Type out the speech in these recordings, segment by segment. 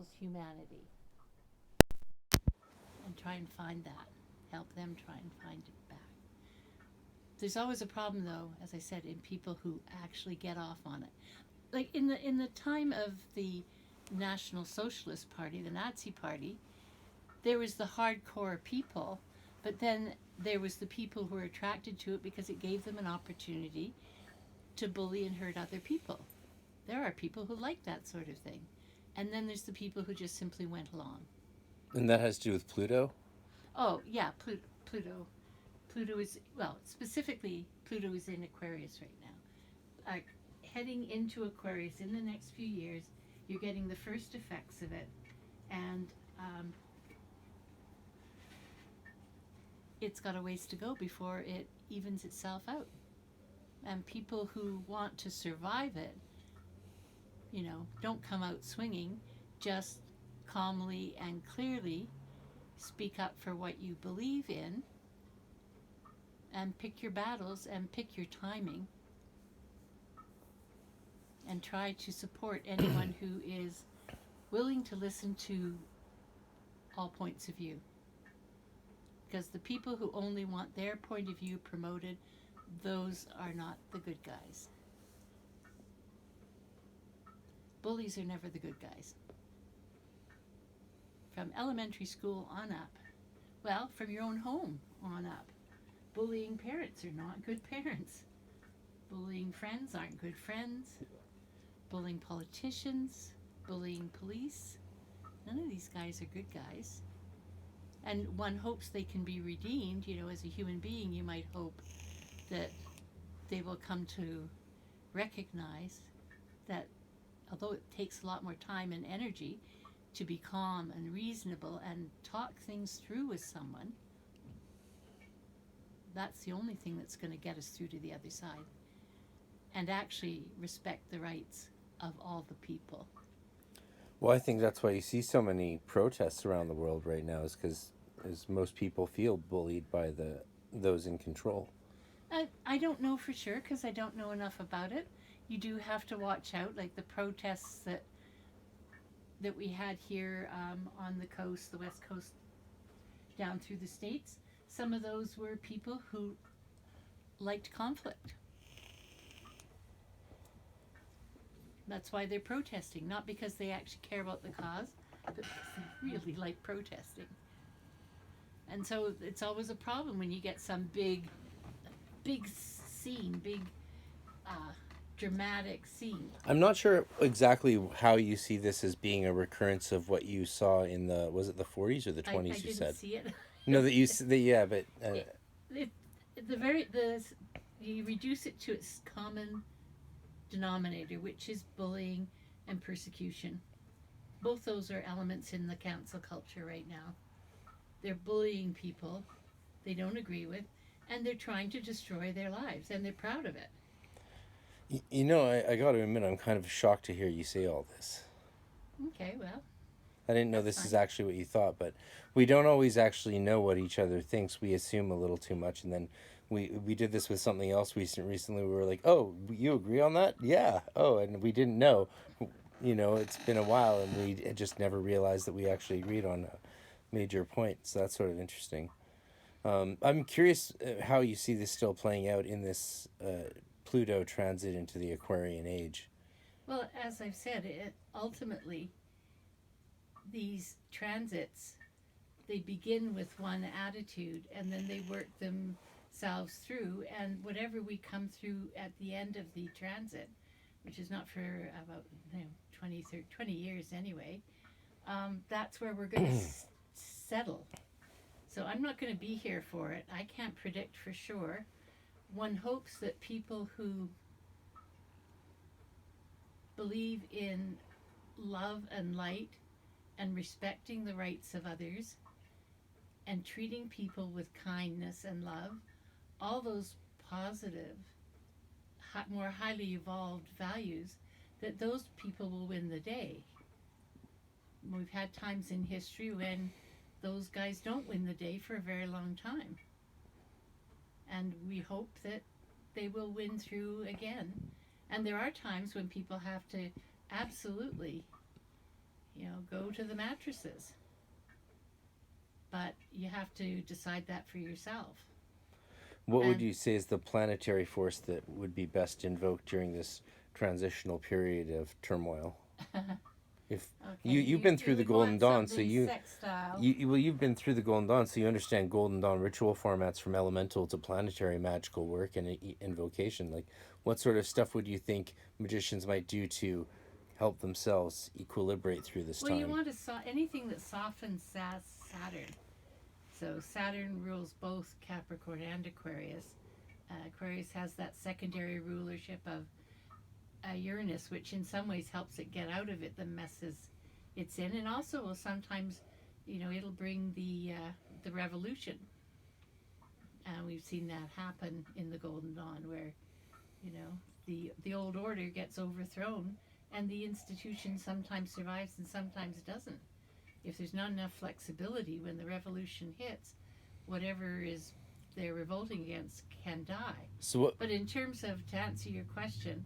people's humanity and try and find that. Help them try and find it back. There's always a problem, though, as I said, in people who actually get off on it. Like in the time of the National Socialist Party, the Nazi Party, there was the hardcore people, but then there was the people who were attracted to it because it gave them an opportunity to bully and hurt other people. There are people who like that sort of thing. And then there's the people who just simply went along. And that has to do with Pluto? Oh, yeah, Pluto. Pluto is, well, specifically, Pluto is in Aquarius right now. Heading into Aquarius in the next few years, you're getting the first effects of it. And it's got a ways to go before it evens itself out. And people who want to survive it, don't come out swinging, just calmly and clearly speak up for what you believe in and pick your battles and pick your timing and try to support anyone who is willing to listen to all points of view. Because the people who only want their point of view promoted, those are not the good guys. Bullies are never the good guys. From elementary school on up. Well, from your own home on up. Bullying parents are not good parents. Bullying friends aren't good friends. Bullying politicians. Bullying police. None of these guys are good guys. And one hopes they can be redeemed. As a human being, you might hope that they will come to recognize that although it takes a lot more time and energy to be calm and reasonable and talk things through with someone, that's the only thing that's going to get us through to the other side. And actually respect the rights of all the people. Well, I think that's why you see so many protests around the world right now, is because most people feel bullied by those in control. I don't know for sure because I don't know enough about it. You do have to watch out, like the protests that we had here on the coast, the west coast, down through the States. Some of those were people who liked conflict. That's why they're protesting, not because they actually care about the cause, but because they really like protesting. And so it's always a problem when you get some big scene, big dramatic scene. I'm not sure exactly how you see this as being a recurrence of what you saw in was it the 40s or the 20s? I You didn't said see it. no, yeah, but it, you reduce it to its common denominator, which is bullying and persecution. Both those are elements in the cancel culture right now. They're bullying people they don't agree with, and they're trying to destroy their lives, and they're proud of it. I got to admit, I'm kind of shocked to hear you say all this. Okay, well, I didn't know this is actually what you thought, but we don't always actually know what each other thinks. We assume a little too much, and then we did this with something else recently. We were like, "Oh, you agree on that?" Yeah. Oh, and we didn't know. It's been a while, and we just never realized that we actually agreed on a major point. So that's sort of interesting. I'm curious how you see this still playing out in this Pluto transit into the Aquarian age. Well, as I've said, ultimately these transits, they begin with one attitude and then they work themselves through, and whatever we come through at the end of the transit, which is not for about 20 years anyway, that's where we're going to settle. So I'm not going to be here for it. I can't predict for sure. One hopes that people who believe in love and light and respecting the rights of others and treating people with kindness and love, all those positive, more highly evolved values, that those people will win the day. We've had times in history when those guys don't win the day for a very long time. And we hope that they will win through again. And there are times when people have to absolutely go to the mattresses. But you have to decide that for yourself. What would And- you say is the planetary force that would be best invoked during this transitional period of turmoil? If Okay, you've been through the would Golden want Dawn, so something you sextile. you've been through the Golden Dawn, so you understand Golden Dawn ritual formats from elemental to planetary magical work and invocation. Like, what sort of stuff would you think magicians might do to help themselves equilibrate through this Well, time? you want to anything that softens Saturn. So Saturn rules both Capricorn and Aquarius. Aquarius has that secondary rulership of Uranus, which in some ways helps it get out of the messes it's in, and also will sometimes, it'll bring the revolution. We've seen that happen in the Golden Dawn, where the old order gets overthrown, and the institution sometimes survives and sometimes doesn't. If there's not enough flexibility when the revolution hits, whatever is they're revolting against can die. So what? But in terms of, to answer your question,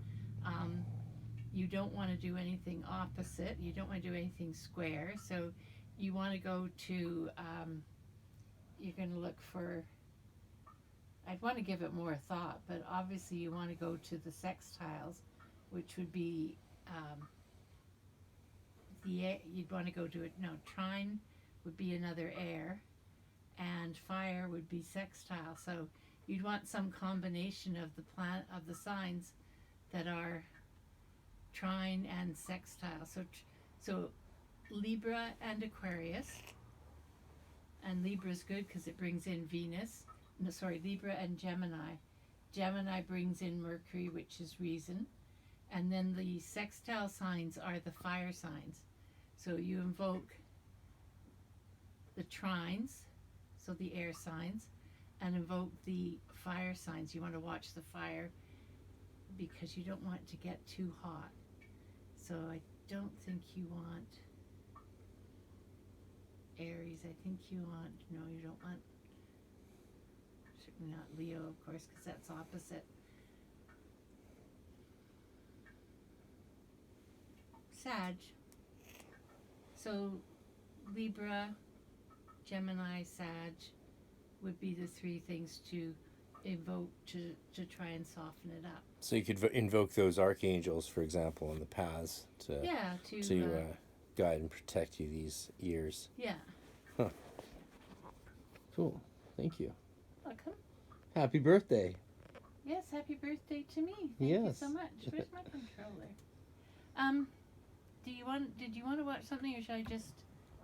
you don't want to do anything opposite. You don't want to do anything square. So you want to go to, you're going to look for, I'd want to give it more thought, but obviously you want to go to the sextiles, which would be, you'd want to go to it, no, trine would be another air, and fire would be sextile. So you'd want some combination of the signs that are trine and sextile. So Libra and Aquarius, and Libra is good because it brings in Venus. No, sorry, Libra and Gemini. Gemini brings in Mercury, which is reason, and then the sextile signs are the fire signs. So you invoke the trines, so the air signs, and invoke the fire signs. You want to watch the fire because you don't want it to get too hot. So I don't think you want Aries. I think you want, no, you don't want, certainly not Leo, of course, because that's opposite. Sag. So Libra, Gemini, Sag would be the three things to invoke to try and soften it up. So you could invoke those archangels, for example, in the paths to guide and protect you these years. Yeah. Huh. Cool. Thank you. Welcome. Happy birthday. Yes, happy birthday to me. Thank you Yes. so much. Where's my controller? Did you want to watch something, or should I just